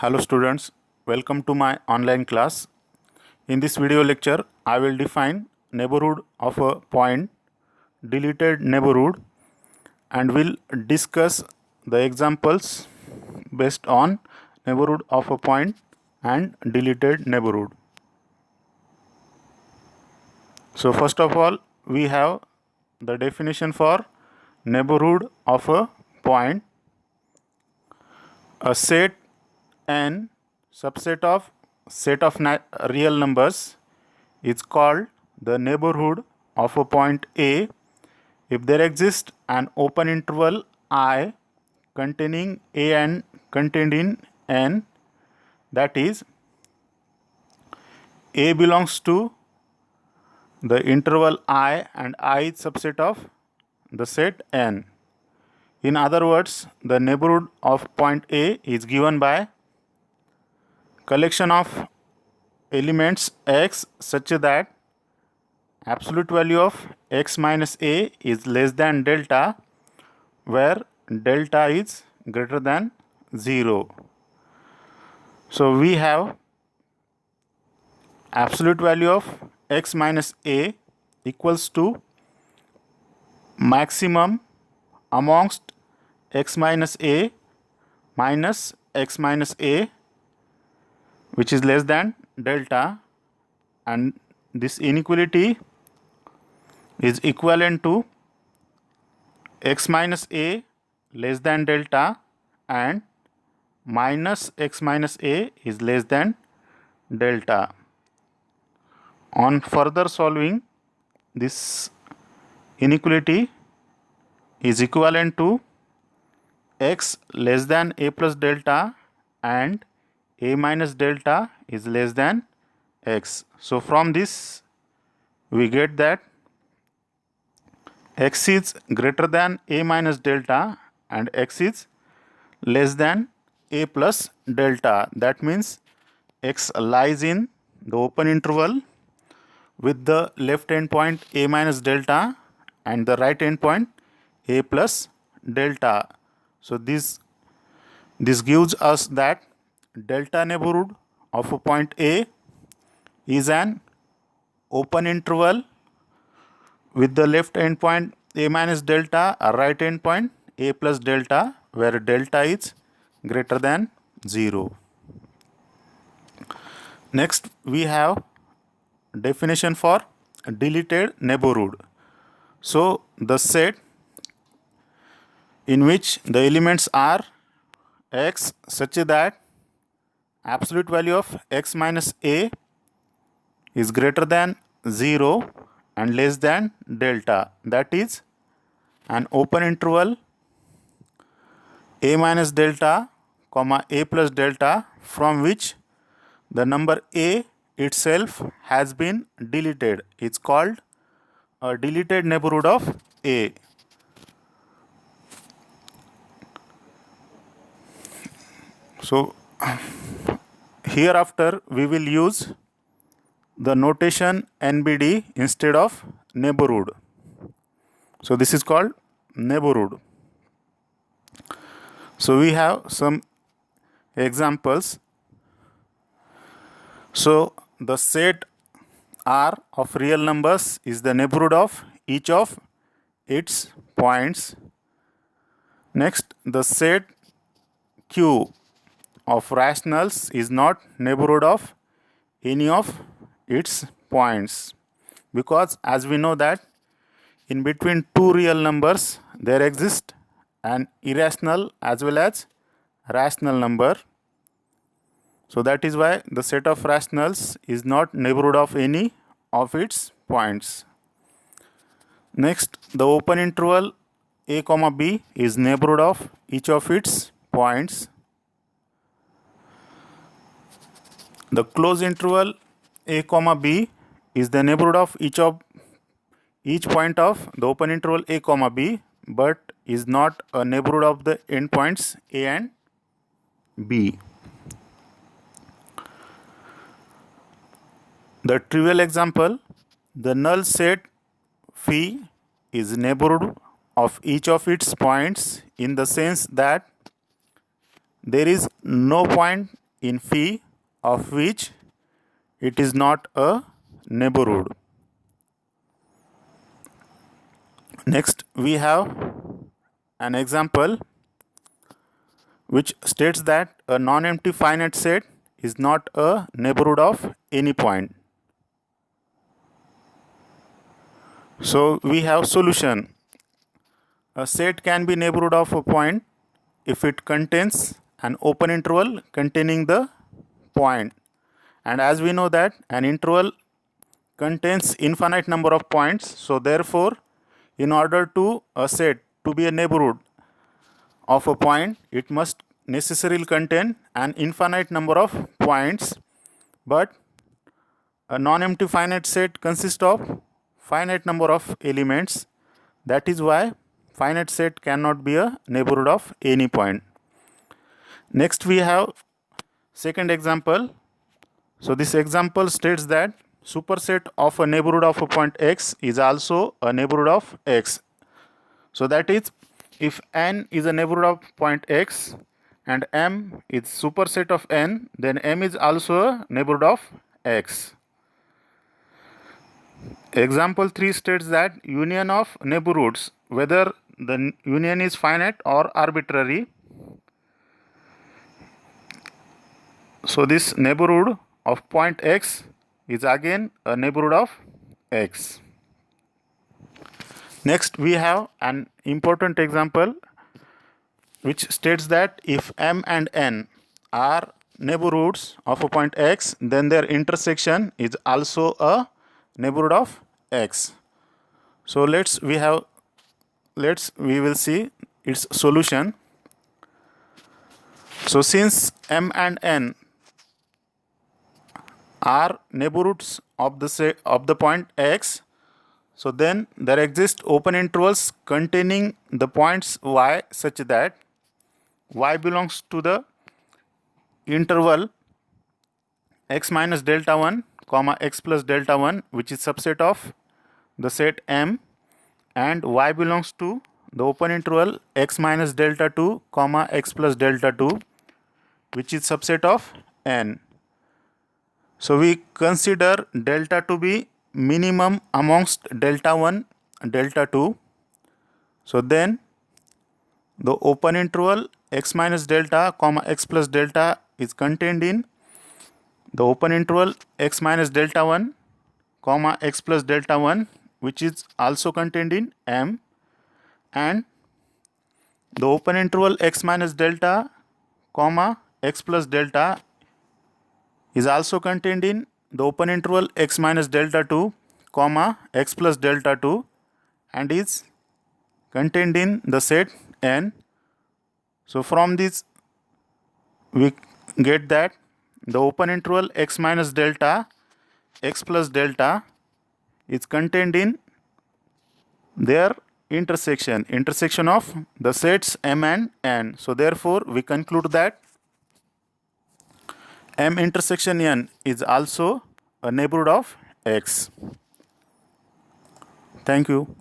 Hello students, welcome to my online class. In this video lecture, I will define neighborhood of a point, deleted neighborhood, and will discuss the examples based on neighborhood of a point and deleted neighborhood. So first of all, we have the definition for neighborhood of a point. A set n subset of set of real numbers is called the neighborhood of a point A if there exists an open interval I containing A and contained in N, that is A belongs to the interval I and I is subset of the set N. In other words, the neighborhood of point A is given by collection of elements x such that absolute value of x minus a is less than delta, where delta is greater than 0. So we have absolute value of x minus a equals to maximum amongst x minus a minus x minus a, which is less than delta, and this inequality is equivalent to x minus a less than delta and minus x minus a is less than delta. On further solving, this inequality is equivalent to x less than a plus delta and a minus delta is less than x. So from this we get that x is greater than a minus delta and x is less than a plus delta. That means x lies in the open interval with the left endpoint a minus delta and the right endpoint a plus delta. So this gives us that delta neighborhood of a point A is an open interval with the left endpoint a minus delta, a right endpoint a plus delta, where delta is greater than 0. Next, we have definition for deleted neighborhood. So the set in which the elements are x such that absolute value of x minus a is greater than 0 and less than delta, that is an open interval a minus delta comma a plus delta from which the number a itself has been deleted. It's called a deleted neighborhood of A. So hereafter we will use the notation NBD instead of neighborhood. So this is called neighborhood. So we have some examples. So the set R of real numbers is the neighborhood of each of its points. Next, the set Q of rationals is not neighborhood of any of its points, because as we know that in between two real numbers there exists an irrational as well as rational number. So that is why the set of rationals is not neighborhood of any of its points. Next, the open interval a comma b is neighborhood of each of its points. The closed interval a comma b is the neighborhood of each point of the open interval a comma b, but is not a neighborhood of the endpoints a and b. The trivial example, the null set phi is neighborhood of each of its points in the sense that there is no point in phi of which it is not a neighborhood. Next, we have an example which states that a non-empty finite set is not a neighborhood of any point. So we have solution. A set can be neighborhood of a point if it contains an open interval containing the point. And as we know that an interval contains infinite number of points, so therefore in order to a set to be a neighborhood of a point, it must necessarily contain an infinite number of points. But a non-empty finite set consists of finite number of elements. That is why finite set cannot be a neighborhood of any point. Next, we have second example. So this example states that superset of a neighborhood of a point x is also a neighborhood of x. So that is, if n is a neighborhood of point x and M is superset of n, then M is also a neighborhood of x. Example 3 states that union of neighborhoods, whether the union is finite or arbitrary. So this neighborhood of point x is again a neighborhood of x. Next, we have an important example which states that if M and N are neighborhoods of a point x, then their intersection is also a neighborhood of x. So we will see its solution. So since M and N are neighborhoods of the point x, so then there exist open intervals containing the points y such that y belongs to the interval x minus delta 1 comma x plus delta 1, which is subset of the set M, and y belongs to the open interval x minus delta 2 comma x plus delta 2, which is subset of N. So we consider delta to be minimum amongst delta 1 and delta 2. So then the open interval x minus delta comma x plus delta is contained in the open interval x minus delta 1 comma x plus delta 1, which is also contained in M, and the open interval x minus delta comma x plus delta is also contained in the open interval x minus delta 2 comma x plus delta 2 and is contained in the set N. So from this we get that the open interval x minus delta x plus delta is contained in their intersection of the sets M and N. So therefore we conclude that M intersection N is also a neighborhood of x. Thank you.